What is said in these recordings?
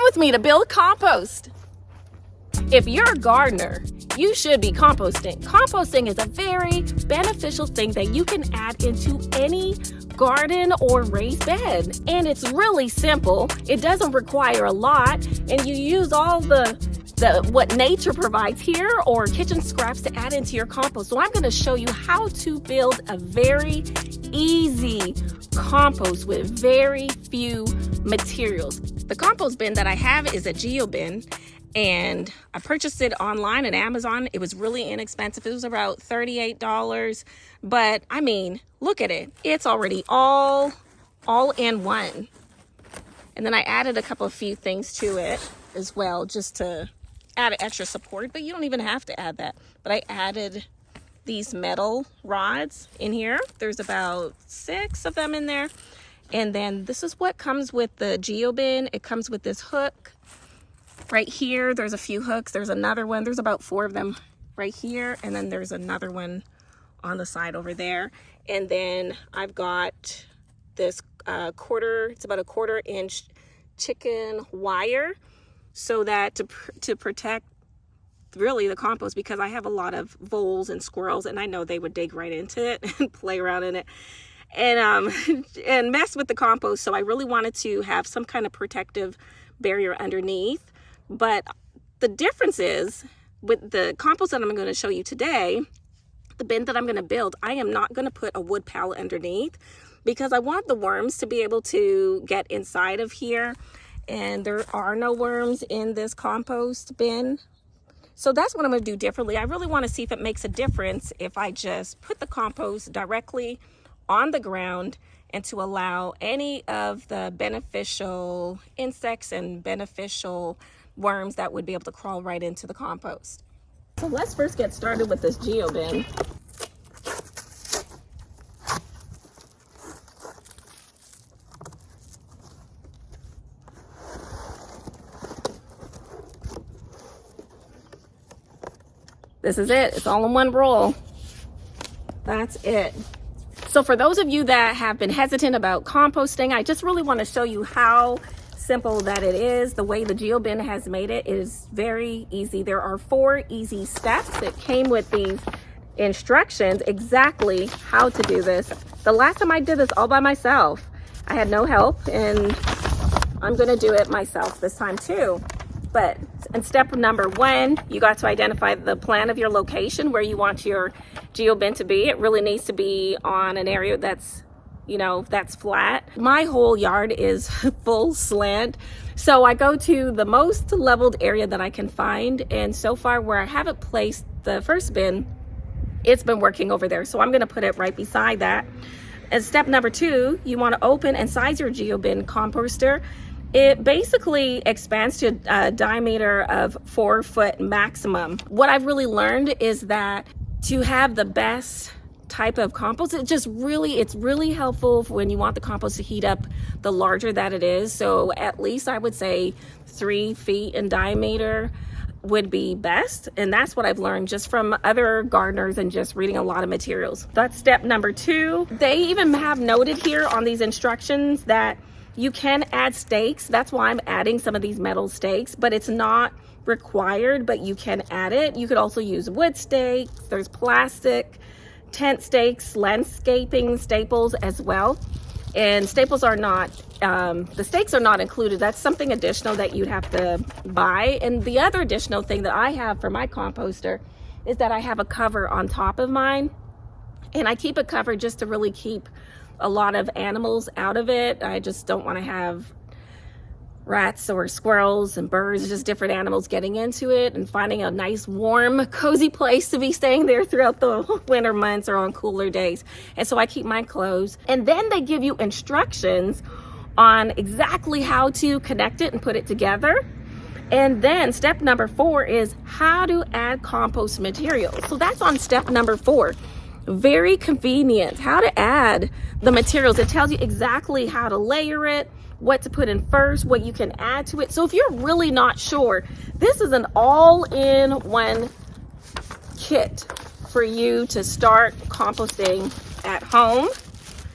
with me to build compost. If you're a gardener, you should be composting. Composting is a very beneficial thing that you can add into any garden or raised bed. And it's really simple. It doesn't require a lot, and you use all the what nature provides here or kitchen scraps to add into your compost. So I'm going to show you how to build a very easy compost with very few materials. The compost bin that I have is a Geobin, and I purchased it online at Amazon. It was really inexpensive. It was about $38, but I mean, look at it. It's already all in one. And then I added a few things to it as well, just to add extra support, but you don't even have to add that. But I added these metal rods in here. There's about 6 of them in there. And then this is what comes with the Geobin. It comes with this hook right here. There's a few hooks. There's another one. There's about 4 of them right here. And then there's another one on the side over there. And then I've got this it's about a 1/4 inch chicken wire, so that to protect really the compost, because I have a lot of voles and squirrels, and I know they would dig right into it and play around in it and mess with the compost. So I really wanted to have some kind of protective barrier underneath. But the difference is, with the compost that I'm going to show you today, the bin that I'm going to build, I am not going to put a wood pallet underneath, because I want the worms to be able to get inside of here. And there are no worms in this compost bin. So that's what I'm going to do differently. I really want to see if it makes a difference if I just put the compost directly on the ground, and to allow any of the beneficial insects and beneficial worms that would be able to crawl right into the compost. So let's first get started with this Geobin. This is it. It's all in one roll. That's it. So for those of you that have been hesitant about composting, I just really want to show you how simple that it is. The way the Geobin has made it is very easy. There are 4 easy steps. It came with these instructions exactly how to do this. The last time I did this all by myself, I had no help, and I'm going to do it myself this time too. But in step number 1, you got to identify the plan of your location where you want your Geobin to be. It really needs to be on an area that's, that's flat. My whole yard is full slant. So I go to the most leveled area that I can find. And so far, where I haven't placed the first bin, it's been working over there. So I'm going to put it right beside that. And step number 2, you want to open and size your Geobin composter. It basically expands to a diameter of 4 foot maximum. What I've really learned is that to have the best type of compost, it's really helpful when you want the compost to heat up the larger that it is. So at least I would say 3 feet in diameter would be best. And that's what I've learned just from other gardeners and just reading a lot of materials. That's step number 2. They even have noted here on these instructions that you can add stakes. That's why I'm adding some of these metal stakes, but it's not required, but you can add it. You could also use wood stakes. There's plastic, tent stakes, landscaping staples as well. And staples are not, the stakes are not included. That's something additional that you'd have to buy. And the other additional thing that I have for my composter is that I have a cover on top of mine. And I keep it covered just to really keep a lot of animals out of it. I just don't want to have rats or squirrels and birds, just different animals getting into it, and finding a nice, warm, cozy place to be staying there throughout the winter months or on cooler days. And so I keep mine closed. And then they give you instructions on exactly how to connect it and put it together. And then step number 4 is how to add compost material. So that's on step number 4. Very convenient. How to add the materials. It tells you exactly how to layer it, what to put in first, what you can add to it. So if you're really not sure, this is an all-in-one kit for you to start composting at home.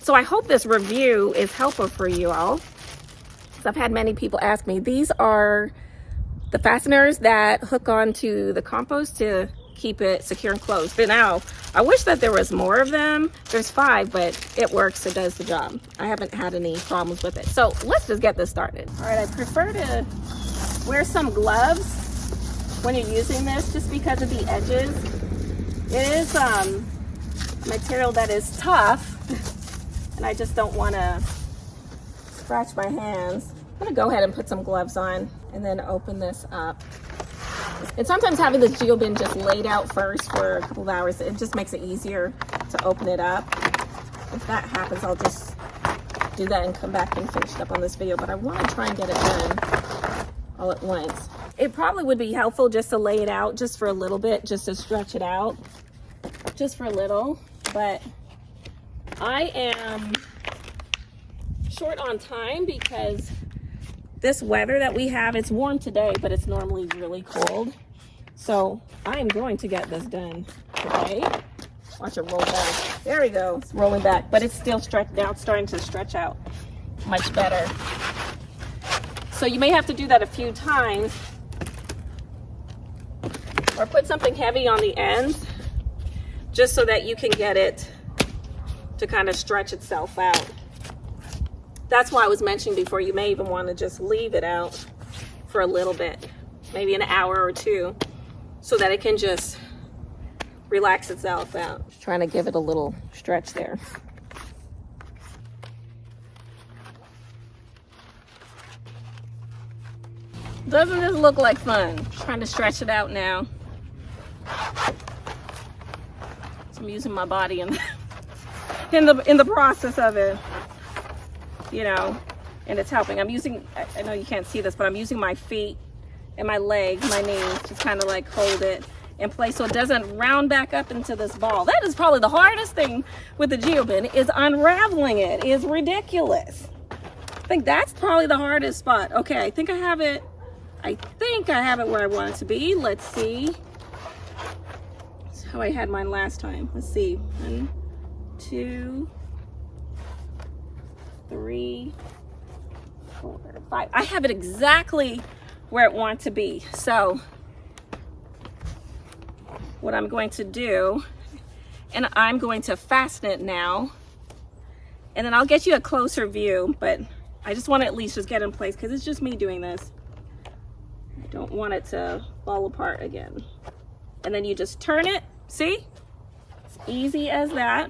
So I hope this review is helpful for you all. So I've had many people ask me, these are the fasteners that hook onto the compost to keep it secure and closed. But now, I wish that there was more of them. There's 5, but it works, it does the job. I haven't had any problems with it. So let's just get this started. All right, I prefer to wear some gloves when you're using this, just because of the edges. It is material that is tough, and I just don't want to scratch my hands. I'm gonna go ahead and put some gloves on and then open this up. And sometimes having this Geobin just laid out first for a couple of hours, it just makes it easier to open it up. If that happens, I'll just do that and come back and finish it up on this video, but I want to try and get it done all at once. It probably would be helpful just to lay it out just for a little bit, just to stretch it out just for a little, but I am short on time because this weather that we have, it's warm today, but it's normally really cold. So I'm going to get this done today. Watch it roll back. There we go, it's rolling back, but it's still stretched out, starting to stretch out much better. So you may have to do that a few times, or put something heavy on the ends, just so that you can get it to kind of stretch itself out. That's why I was mentioning before, you may even want to just leave it out for a little bit, maybe an hour or 2, so that it can just relax itself out. Just trying to give it a little stretch there. Doesn't this look like fun? Trying to stretch it out now. So I'm using my body in the process of it. You know, and it's helping. I'm using, I know you can't see this, but I'm using my feet and my legs, my knees, just kind of like hold it in place so it doesn't round back up into this ball. That is probably the hardest thing with the Geobin, is unraveling it. It is ridiculous. I think that's probably the hardest spot. Okay, I think I have it where I want it to be. Let's see. That's how I had mine last time. Let's see. 1, 2, 3, 4, 5. I have it exactly where it wants to be. So what I'm going to do, and I'm going to fasten it now, and then I'll get you a closer view, but I just want to at least just get in place because it's just me doing this. I don't want it to fall apart again. And then you just turn it, see? It's easy as that.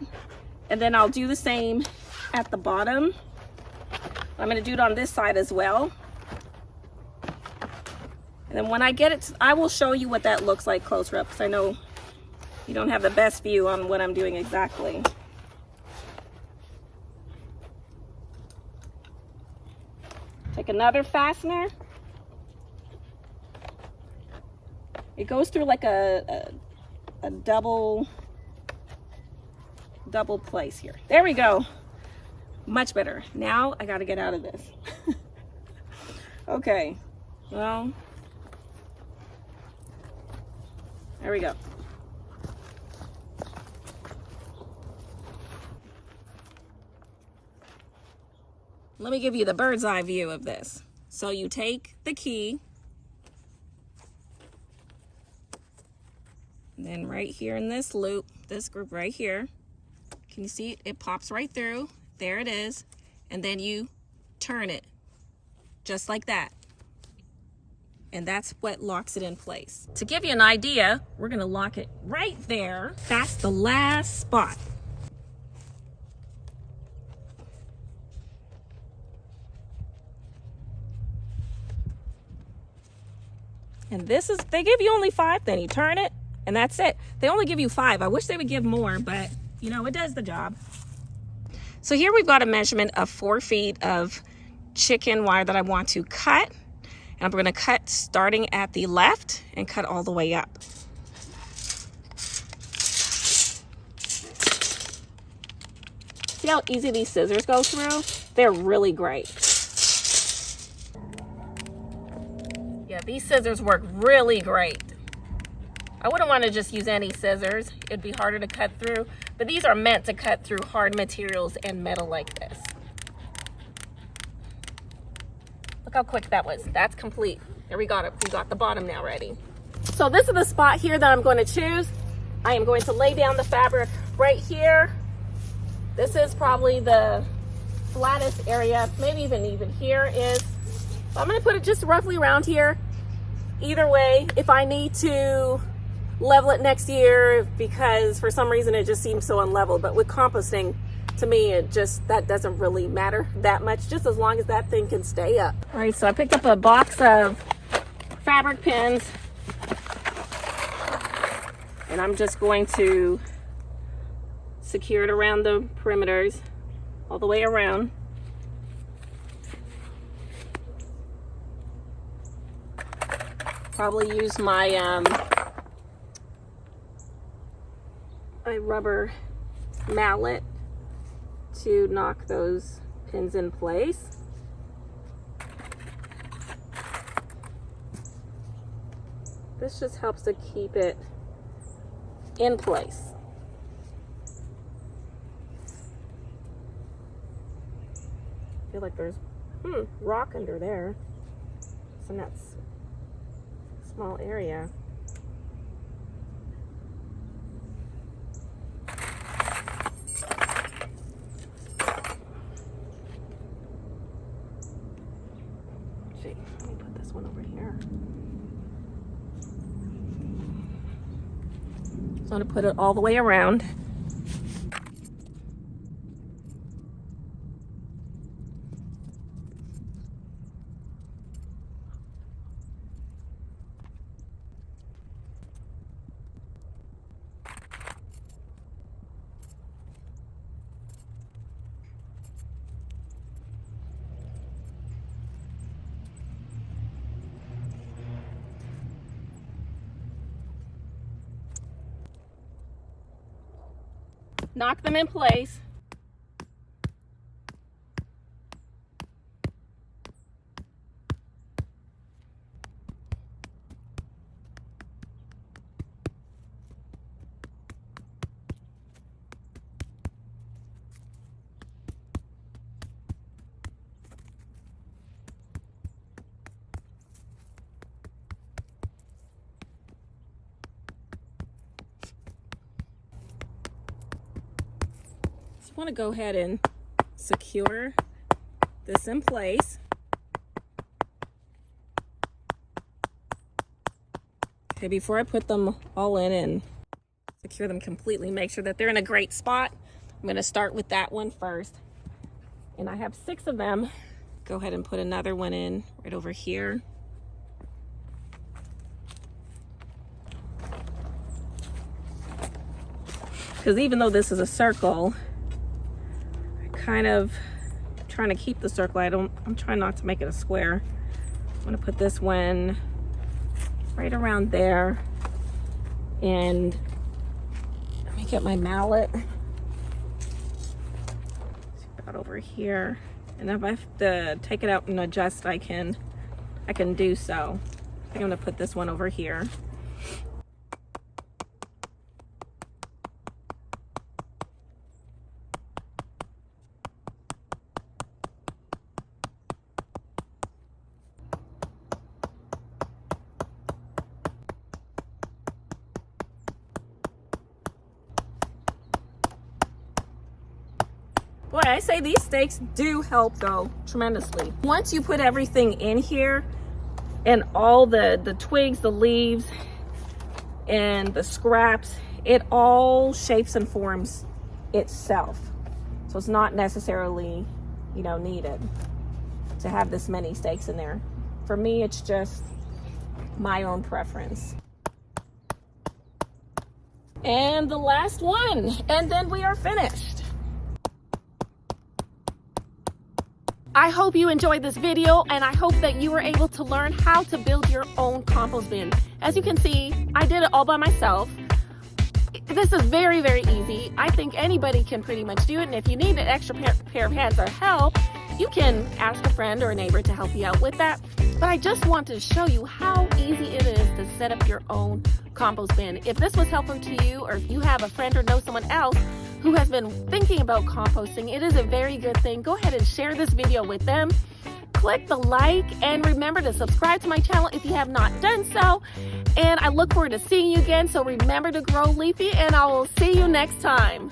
And then I'll do the same at the bottom. I'm going to do it on this side as well. And then when I get it, I will show you what that looks like closer up, because I know you don't have the best view on what I'm doing exactly. Take another fastener. It goes through like a double place here. There we go. Much better. Now I got to get out of this. Okay. Well, there we go. Let me give you the bird's eye view of this. So you take the key, and then right here in this loop, this group right here, can you see it? It pops right through. There it is. And then you turn it just like that. And that's what locks it in place. To give you an idea, we're gonna lock it right there. That's the last spot. And this is, they give you only 5, then you turn it, and that's it. They only give you 5. I wish they would give more, but you know, it does the job. So here we've got a measurement of 4 feet of chicken wire that I want to cut. And I'm gonna cut starting at the left and cut all the way up. See how easy these scissors go through? They're really great. Yeah, these scissors work really great. I wouldn't want to just use any scissors. It'd be harder to cut through, but these are meant to cut through hard materials and metal like this. Look how quick that was. That's complete. There we got it. We got the bottom now ready. So this is the spot here that I'm going to choose. I am going to lay down the fabric right here. This is probably the flattest area, maybe even here is. I'm going to put it just roughly around here. Either way, if I need to level it next year because for some reason it just seems so unlevel, but with composting, to me, that doesn't really matter that much, just as long as that thing can stay up. All right, so I picked up a box of fabric pins, and I'm just going to secure it around the perimeters, all the way around. Probably use my my rubber mallet to knock those pins in place. This just helps to keep it in place. I feel like there's rock under there. It's in that small area. Let me put this one over here. So I'm going to put it all the way around. Knock them in place. I want to go ahead and secure this in place. Okay, before I put them all in and secure them completely, make sure that they're in a great spot. I'm going to start with that one first. And I have 6 of them. Go ahead and put another one in right over here. Because even though this is a circle, kind of trying to keep the circle. I'm trying not to make it a square. I'm going to put this one right around there, and let me get my mallet about over here, and if I have to take it out and adjust, I can do so. I think I'm going to put this one over here. Boy, I say these stakes do help though, tremendously. Once you put everything in here and all the twigs, the leaves, and the scraps, it all shapes and forms itself. So it's not necessarily, needed to have this many stakes in there. For me, it's just my own preference. And the last one, and then we are finished. I hope you enjoyed this video, and I hope that you were able to learn how to build your own compost bin. As you can see, I did it all by myself. This is very, very easy. I think anybody can pretty much do it, and if you need an extra pair of hands or help, you can ask a friend or a neighbor to help you out with that. But I just want to show you how easy it is to set up your own compost bin. If this was helpful to you, or if you have a friend or know someone else who has been thinking about composting, it is a very good thing. Go ahead and share this video with them. click the like and remember to subscribe to my channel if you have not done so. And I look forward to seeing you again. So remember to grow leafy, and I will see you next time.